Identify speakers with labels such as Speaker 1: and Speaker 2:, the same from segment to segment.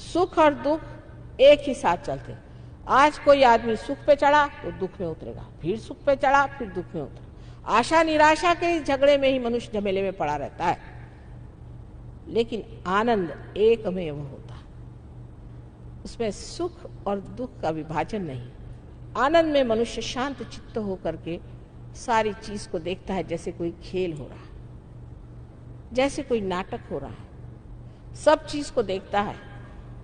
Speaker 1: सुख और दुख एक ही साथ चलते। आज कोई आदमी सुख पे चढ़ा तो दुख में उतरेगा, फिर सुख पे चढ़ा फिर दुख में उतरेगा। आशा निराशा के इस झगड़े में ही मनुष्य झमेले में पड़ा रहता है। लेकिन आनंद एकमेव होता, उसमें सुख और दुख का विभाजन नहीं। आनंद में मनुष्य शांत चित्त होकर के सारी चीज को देखता है, जैसे कोई खेल हो रहा है, जैसे कोई नाटक हो रहा है। सब चीज को देखता है,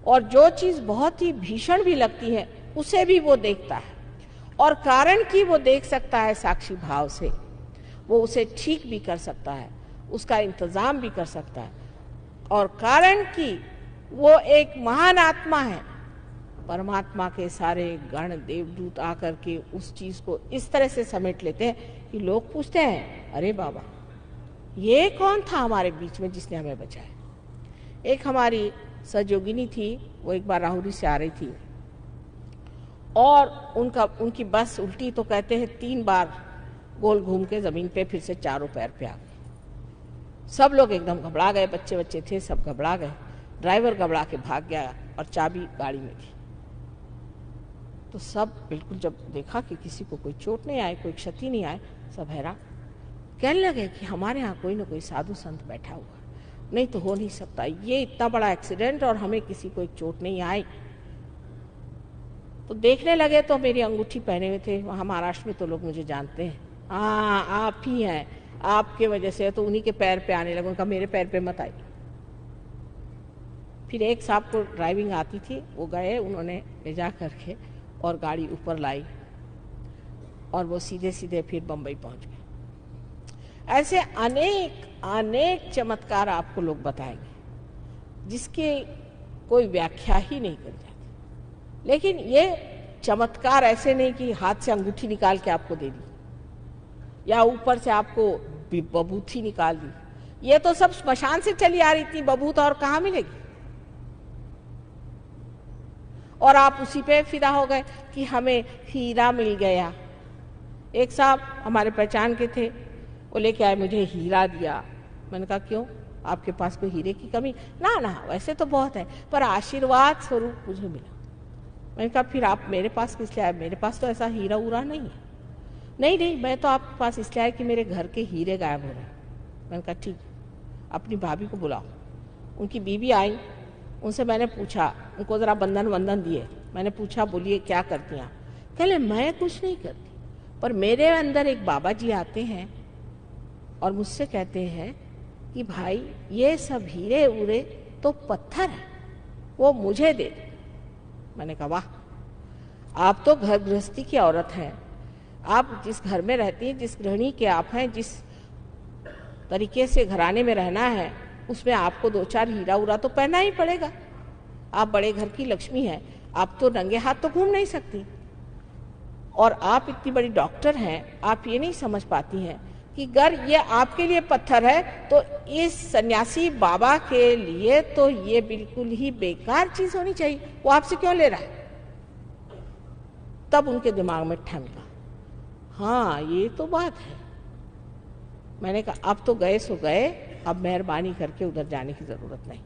Speaker 1: और जो चीज बहुत ही भीषण भी लगती है उसे भी वो देखता है, और कारण की वो देख सकता है साक्षी भाव से। वो उसे ठीक भी कर सकता है, उसका इंतजाम भी कर सकता है, और कारण की वो एक महान आत्मा है। परमात्मा के सारे गण देवदूत आकर के उस चीज को इस तरह से समेट लेते हैं कि लोग पूछते हैं, अरे बाबा ये कौन था हमारे बीच में जिसने हमें बचाया। एक हमारी सहयोगिनी थी, वो एक बार राहुरी से आ रही थी, और उनकी बस उल्टी तो कहते हैं 3 बार गोल घूम के जमीन पे फिर से चारों पैर पे आ गए। सब लोग एकदम घबरा गए, बच्चे बच्चे थे सब घबरा गए। ड्राइवर घबरा के भाग गया और चाबी गाड़ी में थी। तो सब बिल्कुल जब देखा कि किसी को कोई चोट नहीं आई, कोई क्षति नहीं आई, सब हैरान। कहने लगे कि हमारे यहाँ कोई ना कोई साधु संत बैठा हुआ, नहीं तो हो नहीं सकता, ये इतना बड़ा एक्सीडेंट और हमें किसी को चोट नहीं आई। तो देखने लगे तो मेरी अंगूठी पहने हुए थे। वहाँ महाराष्ट्र में तो लोग मुझे जानते हैं, हाँ आप ही हैं, आपके वजह से। तो उन्हीं के पैर पे आने लगे, उनका मेरे पैर पे मत आई। फिर एक साहब को ड्राइविंग आती थी, वो गए, उन्होंने ले जा करके और गाड़ी ऊपर लाई, और वो सीधे सीधे फिर बम्बई पहुंच गए। ऐसे अनेक अनेक चमत्कार आपको लोग बताएंगे जिसकी कोई व्याख्या ही नहीं कर जाती। लेकिन ये चमत्कार ऐसे नहीं कि हाथ से अंगूठी निकाल के आपको दे दी या ऊपर से आपको बबूथी निकाल दी। ये तो सब स्मशान से चली आ रही थी बबूत, और कहाँ मिलेगी। और आप उसी पे फिदा हो गए कि हमें हीरा मिल गया। एक साहब हमारे पहचान के थे, वो लेके आए, मुझे हीरा दिया। मैंने कहा क्यों, आपके पास कोई हीरे की कमी? ना ना, वैसे तो बहुत है, पर आशीर्वाद स्वरूप मुझे मिला। मैंने कहा फिर आप मेरे पास किस लिए आए? मेरे पास तो ऐसा हीरा उरा नहीं है। नहीं नहीं, मैं तो आपके पास इसलिए आया कि मेरे घर के हीरे गायब हो रहे हैं। मैंने कहा ठीक, अपनी भाभी को बुलाओ। उनकी बीवी आई, उनसे मैंने पूछा, उनको ज़रा बंधन वंदन दिए। मैंने पूछा बोलिए क्या करती हैं आप? कहले मैं कुछ नहीं करती, पर मेरे अंदर एक बाबा जी आते हैं और मुझसे कहते हैं कि भाई ये सब हीरे उरे तो पत्थर है, वो मुझे दे दे। मैंने कहा वाह, आप तो घर गृहस्थी की औरत हैं, आप जिस घर में रहती हैं, जिस गृहिणी के आप हैं, जिस तरीके से घराने में रहना है, उसमें आपको 2-4 हीरा उरा तो पहनना ही पड़ेगा। आप बड़े घर की लक्ष्मी हैं, आप तो नंगे हाथ तो घूम नहीं सकती। और आप इतनी बड़ी डॉक्टर हैं, आप ये नहीं समझ पाती हैं कि अगर ये आपके लिए पत्थर है तो इस सन्यासी बाबा के लिए तो ये बिल्कुल ही बेकार चीज होनी चाहिए, वो आपसे क्यों ले रहा है? तब उनके दिमाग में ठनका, हाँ ये तो बात है। मैंने कहा अब तो गए सो गए, अब मेहरबानी करके उधर जाने की जरूरत नहीं।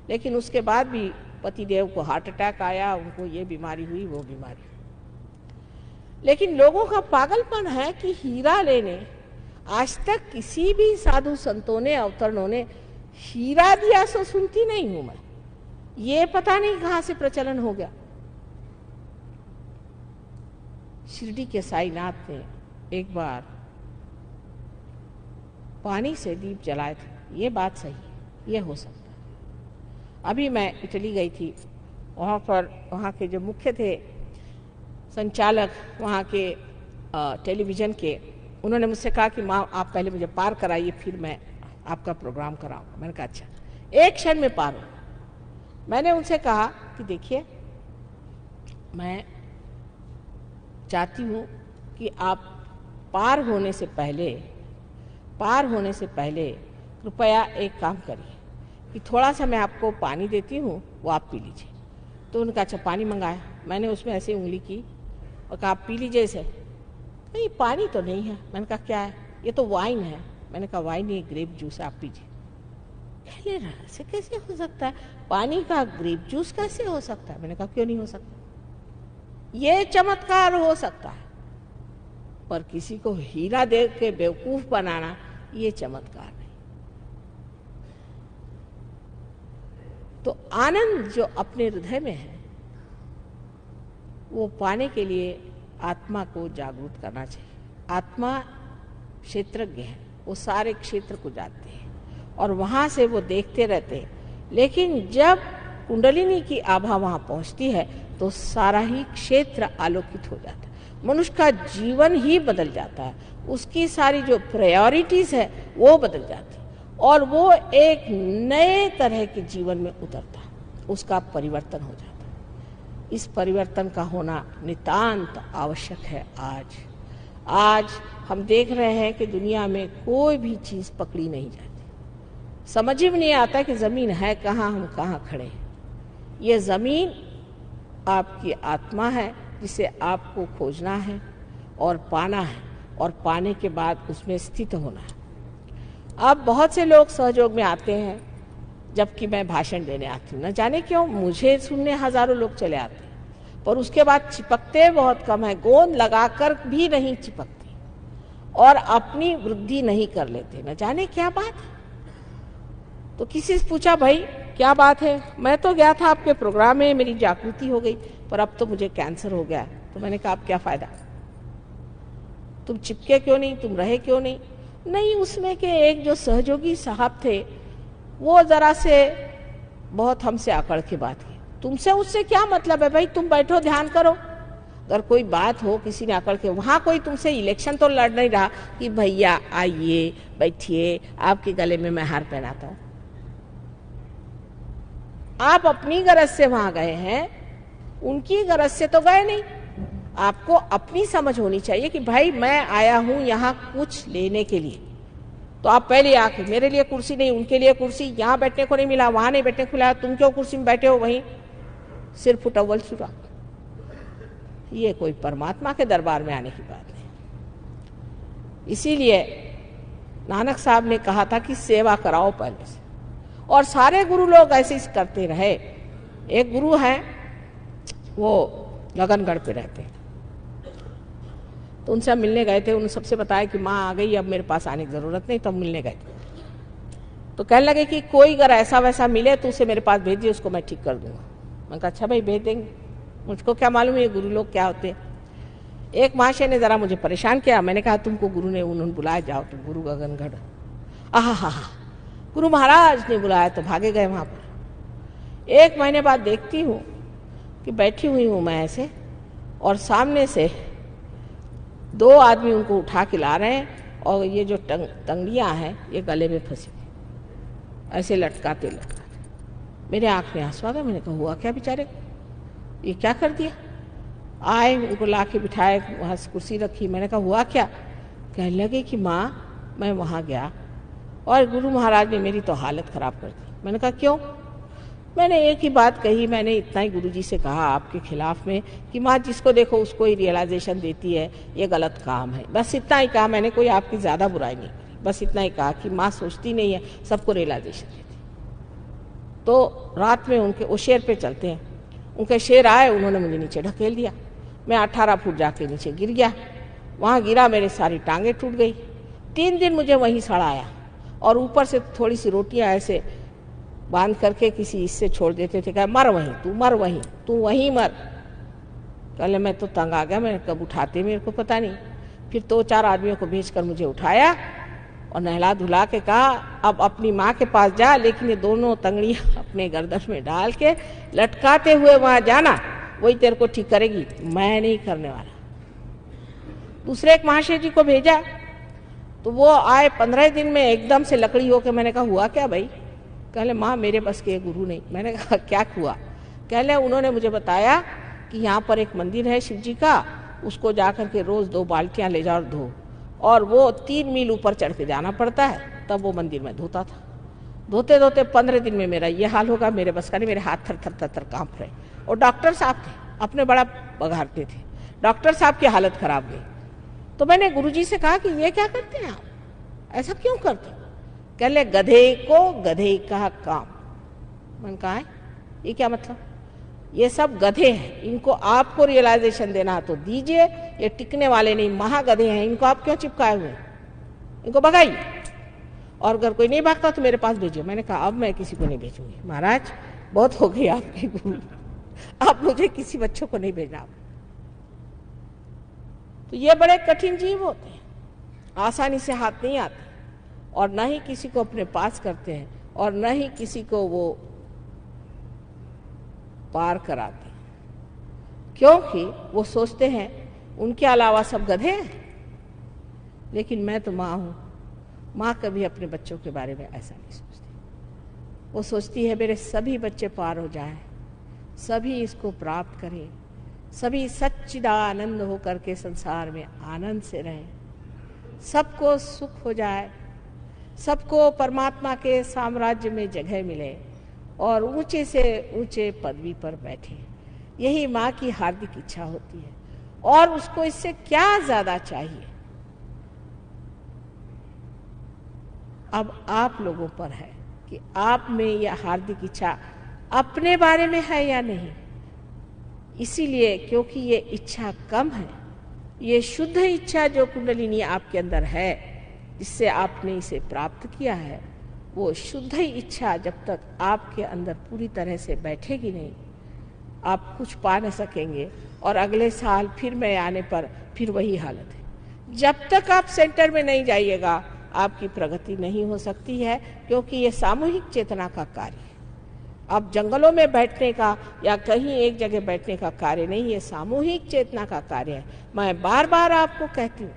Speaker 1: लेकिन उसके बाद भी पतिदेव को हार्ट अटैक आया, उनको ये बीमारी हुई, वो बीमारी। लेकिन लोगों का पागलपन है कि हीरा लेने, आज तक किसी भी साधु संतों ने, अवतरणों ने हीरा दिया सो सुनती नहीं हूं मैं। ये पता नहीं कहां से प्रचलन हो गया। शिरडी के साईनाथ ने एक बार पानी से दीप जलाए थे, ये बात सही है, ये हो सकता है। अभी मैं इटली गई थी, वहाँ पर वहाँ के जो मुख्य थे संचालक वहाँ के टेलीविज़न के, उन्होंने मुझसे कहा कि माँ आप पहले मुझे पार कराइए, फिर मैं आपका प्रोग्राम कराऊंगा। मैंने कहा अच्छा, एक क्षण में पार हो। मैंने उनसे कहा कि देखिए मैं चाहती हूँ कि आप पार होने से पहले कृपया एक काम करिए कि थोड़ा सा मैं आपको पानी देती हूँ, वो आप पी लीजिए। तो उन्होंने कहा अच्छा पानी मंगाया। मैंने उसमें ऐसे उंगली की और कहा आप पी लीजिए इसे। नहीं पानी तो नहीं है। मैंने कहा क्या है? ये तो वाइन है। मैंने कहा वाइन नहीं, ग्रेप जूस है, आप पीजिए। कहले रहा से कैसे हो सकता है, पानी का ग्रेप जूस कैसे हो सकता है। मैंने कहा क्यों नहीं हो सकता, ये चमत्कार हो सकता है, पर किसी को हीरा दे के बेवकूफ बनाना ये चमत्कार नहीं। तो आनंद जो अपने हृदय में है वो पाने के लिए आत्मा को जागरूक करना चाहिए। आत्मा क्षेत्रज्ञ है, वो सारे क्षेत्र को जानते हैं और वहां से वो देखते रहते हैं। लेकिन जब कुंडलिनी की आभा वहां पहुंचती है तो सारा ही क्षेत्र आलोकित हो जाता है, मनुष्य का जीवन ही बदल जाता है, उसकी सारी जो प्रायोरिटीज है वो बदल जाती है और वो एक नए तरह के जीवन में उतरता है, उसका परिवर्तन हो जाता है। इस परिवर्तन का होना नितांत आवश्यक है। आज हम देख रहे हैं कि दुनिया में कोई भी चीज पकड़ी नहीं जाती, समझ ही नहीं आता कि जमीन है कहाँ, हम कहाँ खड़े हैं। ये जमीन आपकी आत्मा है जिसे आपको खोजना है और पाना है, और पाने के बाद उसमें स्थित होना है। अब बहुत से लोग सहयोग में आते हैं जबकि मैं भाषण देने आती हूँ, न जाने क्यों मुझे सुनने हजारों लोग चले आते हैं, पर उसके बाद चिपकते बहुत कम है, गोंद लगाकर भी नहीं चिपकते और अपनी वृद्धि नहीं कर लेते, न जाने क्या बात है। तो किसी से पूछा भाई क्या बात है, मैं तो गया था आपके प्रोग्राम में, मेरी जागृति हो गई, पर अब तो मुझे कैंसर हो गया। तो मैंने कहा अब क्या फायदा, तुम चिपके क्यों नहीं, तुम रहे क्यों नहीं। नहीं, उसमें के एक जो सहयोगी साहब थे वो जरा से बहुत हमसे अकड़ के बात की, तुमसे उससे क्या मतलब है भाई, तुम बैठो ध्यान करो। अगर कोई बात हो किसी ने अकड़ के, वहां कोई तुमसे इलेक्शन तो लड़ नहीं रहा कि भैया आइए बैठिए आपके गले में मैं हार पहनाता हूं। आप अपनी गरज से वहां गए हैं, उनकी गरज से तो गए नहीं। आपको अपनी समझ होनी चाहिए कि भाई मैं आया हूं यहाँ कुछ लेने के लिए, तो आप पहले आके, मेरे लिए कुर्सी नहीं उनके लिए कुर्सी, यहाँ बैठने को नहीं मिला वहां नहीं बैठने को मिला, तुम क्यों कुर्सी में बैठे हो, वहीं सिर फुटअव्वल शुरा। ये कोई परमात्मा के दरबार में आने की बात नहीं। इसीलिए नानक साहब ने कहा था कि सेवा कराओ पहले से, और सारे गुरु लोग ऐसे ही करते रहे। एक गुरु है वो गगनगढ़ पे रहते, तो उनसे हम मिलने गए थे, उन्होंने सबसे बताया कि माँ आ गई अब मेरे पास आने की जरूरत नहीं, तब मिलने गए थे। तो कहने लगे कि कोई अगर ऐसा वैसा मिले तो उसे मेरे पास भेजिए, उसको मैं ठीक कर दूंगा। मैंने कहा अच्छा भाई भेज देंगे, मुझको क्या मालूम ये गुरु लोग क्या होते हैं। एक महाशय ने जरा मुझे परेशान किया, मैंने कहा तुमको गुरु ने उन्होंने बुलाया, जाओ तुम गुरु गगनगढ़। हा गुरु महाराज ने बुलाया, तो भागे गए वहां पर। एक महीने बाद देखती हूँ कि बैठी हुई हूँ मैं ऐसे, और सामने से दो आदमी उनको उठा के ला रहे हैं, और ये जो तंगड़ियाँ हैं ये गले में फंसी ऐसे लटकाते लटकाते। मेरे आँख में आंसू आ गया। मैंने कहा हुआ क्या बेचारे, ये क्या कर दिया। आए, उनको ला के बिठाए, वहाँ से कुर्सी रखी। मैंने कहा हुआ क्या। कहने लगे कि माँ मैं वहाँ गया और गुरु महाराज ने मेरी तो हालत खराब कर दी। मैंने कहा क्यों। मैंने एक ही बात कही, मैंने इतना ही गुरुजी से कहा आपके खिलाफ में कि माँ जिसको देखो उसको ही रियलाइजेशन देती है, ये गलत काम है। बस इतना ही कहा मैंने, कोई आपकी ज़्यादा बुराई नहीं करी, बस इतना ही कहा कि माँ सोचती नहीं है, सबको रियलाइजेशन देती। तो रात में उनके वो शेर पे चलते हैं, उनके शेर आए, उन्होंने मुझे नीचे ढकेल दिया। मैं 18 फुट जाके नीचे गिर गया। वहाँ गिरा, मेरी सारी टांगें टूट गई। 3 दिन मुझे वहीं सड़ाया, और ऊपर से थोड़ी सी रोटियां ऐसे बांध करके किसी इससे छोड़ देते थे, कहा मर वहीं, तू मर वहीं, तू वहीं मर। कल मैं तो तंग आ गया, मैं कब उठाते मेरे को पता नहीं। फिर 2-4 आदमियों को भेजकर मुझे उठाया और नहला धुला के कहा अब अपनी माँ के पास जा, लेकिन ये दोनों तंगड़ियाँ अपने गर्दन में डाल के लटकाते हुए वहां जाना, वही तेरे को ठीक करेगी, मैं नहीं करने वाला। दूसरे एक महाशय जी को भेजा, तो वो आए 15 दिन में एकदम से लकड़ी होके। मैंने कहा हुआ क्या भाई। कहले माँ मेरे बस के गुरु नहीं। मैंने कहा क्या हुआ। कहले उन्होंने मुझे बताया कि यहाँ पर एक मंदिर है शिव जी का, उसको जाकर के रोज 2 बाल्टियाँ ले जाओ और धो, और वो 3 मील ऊपर चढ़ के जाना पड़ता है, तब वो मंदिर में धोता था। धोते धोते 15 दिन में मेरा ये हाल होगा, मेरे बस का नहीं, मेरे हाथ थर थर थर थर कांप रहे। और डॉक्टर साहब थे, अपने बड़ा बघारते थे, डॉक्टर साहब की हालत खराब गई। तो मैंने गुरुजी से कहा कि ये क्या करते हैं आप, ऐसा क्यों करते हो। कह ले गधे को गधे का काम। मैंने कहा है ये क्या मतलब? ये सब गधे हैं, इनको आपको रियलाइजेशन देना तो दीजिए, ये टिकने वाले नहीं, महागधे हैं, इनको आप क्यों चिपकाए हुए? इनको भगाइए, और अगर कोई नहीं भागता तो मेरे पास भेजिए। मैंने कहा अब मैं किसी को नहीं भेजूंगी महाराज, बहुत हो गई आपकी गुरु, आप मुझे किसी बच्चों को नहीं भेजना। तो ये बड़े कठिन जीव होते हैं, आसानी से हाथ नहीं आते, और न ही किसी को अपने पास करते हैं, और न ही किसी को वो पार कराते, क्योंकि वो सोचते हैं उनके अलावा सब गधे हैं। लेकिन मैं तो माँ हूं, माँ कभी अपने बच्चों के बारे में ऐसा नहीं सोचती। वो सोचती है मेरे सभी बच्चे पार हो जाएं, सभी इसको प्राप्त करें, सभी सच्चिदानंद होकर के संसार में आनंद से रहें, सबको सुख हो जाए, सबको परमात्मा के साम्राज्य में जगह मिले और ऊंचे से ऊंचे पदवी पर बैठे। यही माँ की हार्दिक इच्छा होती है, और उसको इससे क्या ज्यादा चाहिए। अब आप लोगों पर है कि आप में यह हार्दिक इच्छा अपने बारे में है या नहीं। इसीलिए क्योंकि ये इच्छा कम है, ये शुद्ध इच्छा जो कुंडलिनी आपके अंदर है, जिससे आपने इसे प्राप्त किया है, वो शुद्ध इच्छा जब तक आपके अंदर पूरी तरह से बैठेगी नहीं, आप कुछ पा न सकेंगे। और अगले साल फिर मैं आने पर फिर वही हालत है। जब तक आप सेंटर में नहीं जाइएगा आपकी प्रगति नहीं हो सकती है, क्योंकि ये सामूहिक चेतना का कार्य है। अब जंगलों में बैठने का या कहीं एक जगह बैठने का कार्य नहीं, ये सामूहिक चेतना का कार्य है। मैं बार बार आपको कहती हूँ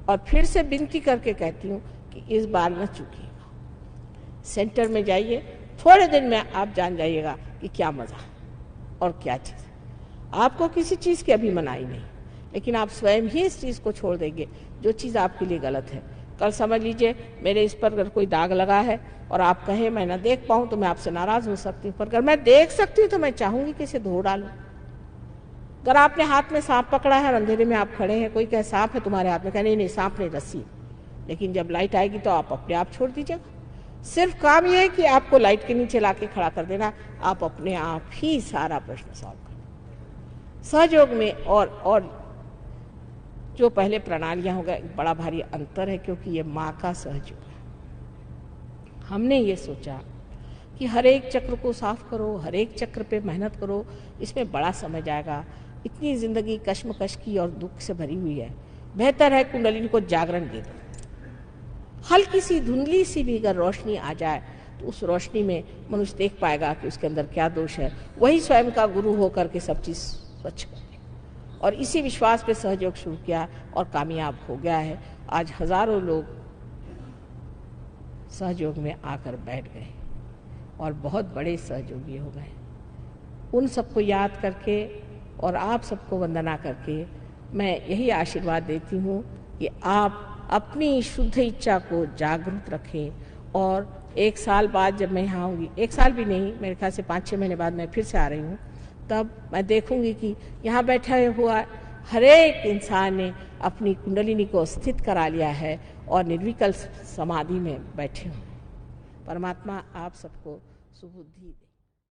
Speaker 1: और फिर से विनती करके कहती हूँ कि इस बार न चूकिएगा, सेंटर में जाइए, थोड़े दिन में आप जान जाइएगा कि क्या मजा और क्या चीज़। आपको किसी चीज़ की अभी मनाही नहीं, लेकिन आप स्वयं ही इस चीज़ को छोड़ देंगे जो चीज़ आपके लिए गलत है। कल समझ लीजिए मेरे इस पर अगर कोई दाग लगा है और आप कहें मैं ना देख पाऊँ तो मैं आपसे नाराज हो सकती हूँ, पर अगर मैं देख सकती हूँ तो मैं चाहूँगी कि इसे धो डालूँ। अगर आपने हाथ में सांप पकड़ा है और अंधेरे में आप खड़े हैं, कोई कहे सांप है तुम्हारे हाथ में, कहे नहीं नहीं सांप नहीं रस्सी, लेकिन जब लाइट आएगी तो आप अपने आप छोड़ दीजिएगा। सिर्फ काम यह है कि आपको लाइट के नीचे लाके खड़ा कर देना, आप अपने आप ही सारा प्रश्न सॉल्व कर सहयोग में। और जो पहले प्रणालियां होगा, एक बड़ा भारी अंतर है, क्योंकि ये माँ का सहयोग है। हमने ये सोचा कि हर एक चक्र को साफ करो, हर एक चक्र पे मेहनत करो, इसमें बड़ा समय जाएगा। इतनी जिंदगी कश्मकश की और दुख से भरी हुई है, बेहतर है कुंडलिनी को जागरण दे दो। हल्की सी धुंधली सी भी अगर रोशनी आ जाए तो उस रोशनी में मनुष्य देख पाएगा कि उसके अंदर क्या दोष है, वही स्वयं का गुरु होकर के सब चीज स्वच्छ करे। और इसी विश्वास पे सहयोग शुरू किया और कामयाब हो गया है। आज हजारों लोग सहयोग में आकर बैठ गए और बहुत बड़े सहयोगी हो गए। उन सबको याद करके और आप सबको वंदना करके मैं यही आशीर्वाद देती हूँ कि आप अपनी शुद्ध इच्छा को जागरूक रखें। और एक साल बाद जब मैं यहाँ आऊँगी, एक साल भी नहीं, मेरे ख्याल से 5-6 महीने बाद मैं फिर से आ रही हूँ, तब मैं देखूंगी कि यहाँ बैठा हुआ हर एक इंसान ने अपनी कुंडलिनी को स्थित करा लिया है और निर्विकल्प समाधि में बैठे हुए। परमात्मा आप सबको सुबुद्धि दे।